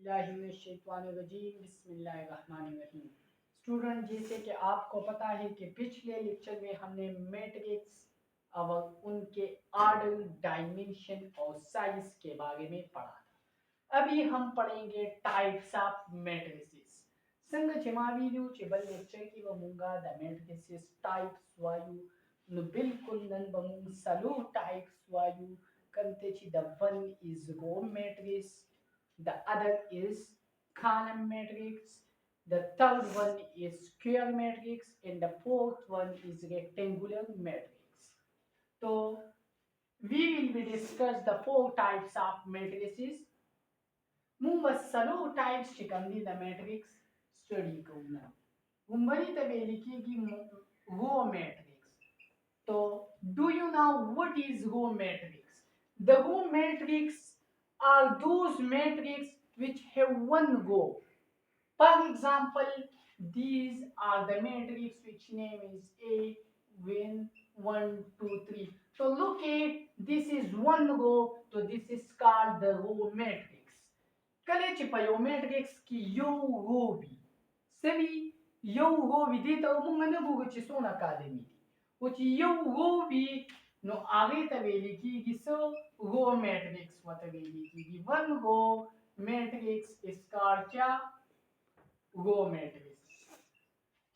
बिस्मिल्लाहिर्रहमानिर्रहीम। स्टूडेंट, जैसे कि आपको पता है कि पिछले लेक्चर में हमने मैट्रिक्स और उनके आर्डर, डायमेंशन और साइज के बारे में पढ़ा था। अभी हम पढ़ेंगे टाइप्स ऑफ मैट्रिसेस। संग जमावीलू चिबल लेक्चर की वमुंगा द मैट्रिसेस टाइप्स वायु नु बिल्कुल नन बमुंग सलू टाइप्स वायु कंते ची the one is row matrix, the other is column matrix, the third one is square matrix, and the fourth one is rectangular matrix. So we will be discuss the four types of matrices. Mumbasalo types chikandi the matrix study करना। मुंबई तबेली की रो matrix। So do you know what is row matrix? The row matrix are those matrix which have one row. For example, these are the matrix which name is A, when 1, 2, 3. So look at this is one row, so this is called the row matrix. Kale chipayo matrix ki yo row bi. Sabi yo row bi dito mungana bugo chisona academy. Uchi yo row bi no आगे तवेली की गिसो row matrix मतवेली की one row matrix इसका क्या row matrix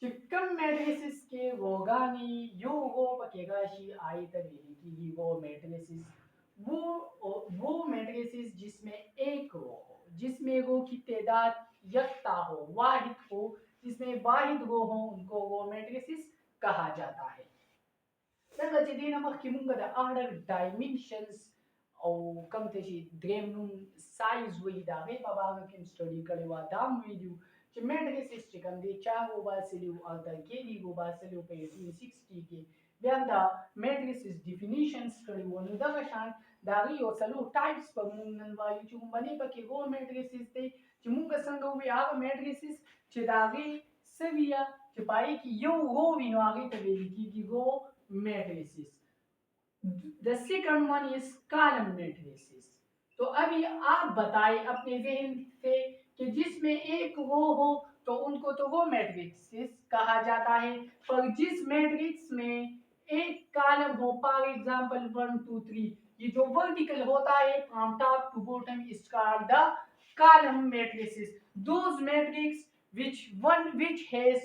चिकम matrix के रोगानी यो रो पकेगाशी आई तवेली की row matrix वो matrix जिसमें एक रो हो, जिसमें रो की तादाद यकता हो, वाहिद हो, जिसमें वाहिद रो हो, उनको रो मैट्रिक्स कहा जाता है। Nagajidina makimunga da order dimensions au kam teji dremnum size wi da re baba kim study kalewa dam video che matrices che kam de cha go ba selu alta ke di go ba selu pe 60 ke bianda matrices definitions study wonu da shan da ri o selu types pa mun nan ba yu chu bane pa ke go matrices te che munga sanga wi aga matrices che da ri sevia che pai ki yo go vi no agi te ve ki go matrices. The second one is column matrices. तो अभी आप बताइए अपने जहन से कि जिसमें एक रो हो तो उनको तो वो मैट्रिक्स कहा जाता है, पर जिस मैट्रिक्स में एक कॉलम हो, फॉर एग्जांपल 1 2 3, ये जो वर्टिकल होता है from top to bottom is called the column matrices. Those matrix which has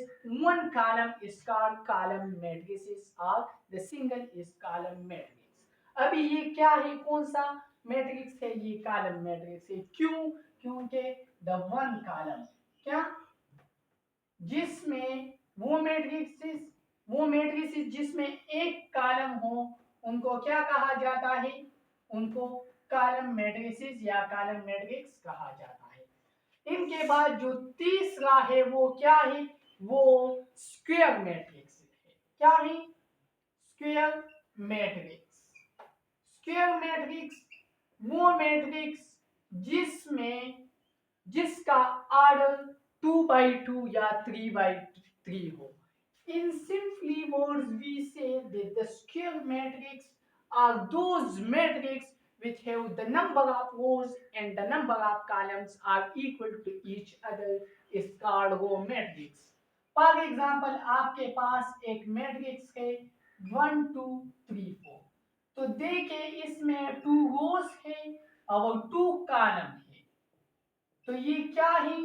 one column is called column matrices or the single is column matrix. अभी ये क्या है, कौन सा मैट्रिक्स है, ये कॉलम मैट्रिक्स है। क्यों? क्योंकि द वन कॉलम क्या जिसमें वो मैट्रिक्स जिसमें एक कॉलम हो उनको क्या कहा जाता है, उनको कॉलम मैट्रिसेस या कॉलम मैट्रिक्स कहा जाता है। इनके बाद जो तीसरा है वो क्या है, वो स्क्वायर मैट्रिक्स है। क्या है? Square matrix. स्क्वायर मैट्रिक्स वो मैट्रिक्स जिसका ऑर्डर 2 by 2 या 3 by 3 हो। In simply words, we say that the square matrix are those matrix which have the number of rows and the number of columns are equal to each other is called row matrix. For example, आपके पास एक matrix है 1 2 3 4, तो देखिए इसमें 2 रोज है और 2 column है, तो ये क्या है,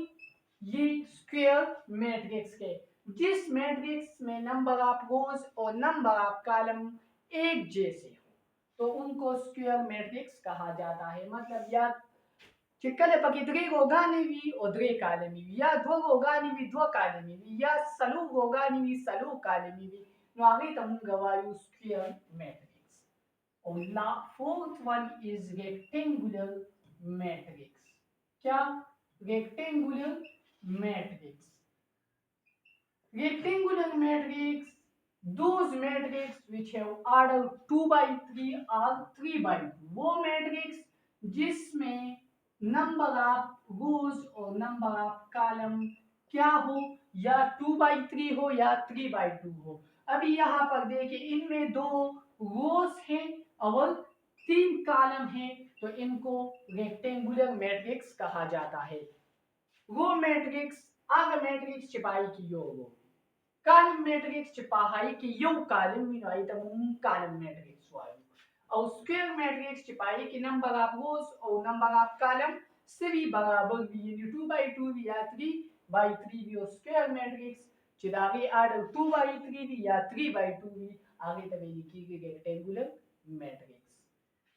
ये स्क्वायर मैट्रिक्स है। जिस मैट्रिक्स में नंबर ऑफ रोज और नंबर ऑफ कॉलम एक जैसे हो तो उनको स्क्वायर मैट्रिक्स कहा जाता है। मतलब या चिक्कले पकी द्रे गोगानिवी और द्रे कालमीवी, या दो गोगानिवी दो कालमीवी, या सलू गोगानिवी सलू कालमीवी, नवागी तमुंगवायु स्क्वायर मैट्रिक्स। और ला fourth one is rectangular matrix. क्या? Rectangular matrix. Rectangular matrix, those matrix which have order 2 by 3 or 3 by 2, वो मैट्रिक्स जिसमें नंबर ऑफ रोज और नंबर ऑफ कॉलम क्या हो, या 2 by 3 हो या 3 by 2 हो। अभी यहाँ पर देखिए इनमें 2 रोज हैं और 3 कॉलम हैं, तो इनको रेक्टेंगुलर मैट्रिक्स कहा जाता है। वो मैट्रिक्स आगे मैट्रिक्स छिपाई की यो वो कॉलम मैट्रिक्स छिपाई की यो कॉलम में आई तब कॉलम मैट्रिक्स वाली और स्क्वायर मैट्रिक्स छिपाई की नंबर ऑफ रोज और नंबर ऑफ कॉलम सभी बराबर भी यानी 2 by 2 भी या 3 by 3 भी और स्क्वायर मैट्रिक्स चिदागे आड़ 2 by 3 भी या 3 by 2 भी आगे तक लिखी गई रेक्टेंगुलर मैट्रिक्स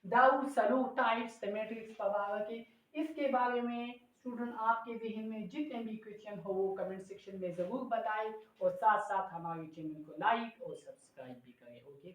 दाऊ सलो टाइप्स द मैट्रिक्स पढ़ा के इसके बारे में स्टूडेंट आपके जहन में जितने भी क्वेश्चन हो वो कमेंट सेक्शन में जरूर बताएं और साथ साथ हमारे चैनल को लाइक और सब्सक्राइब भी करें ओके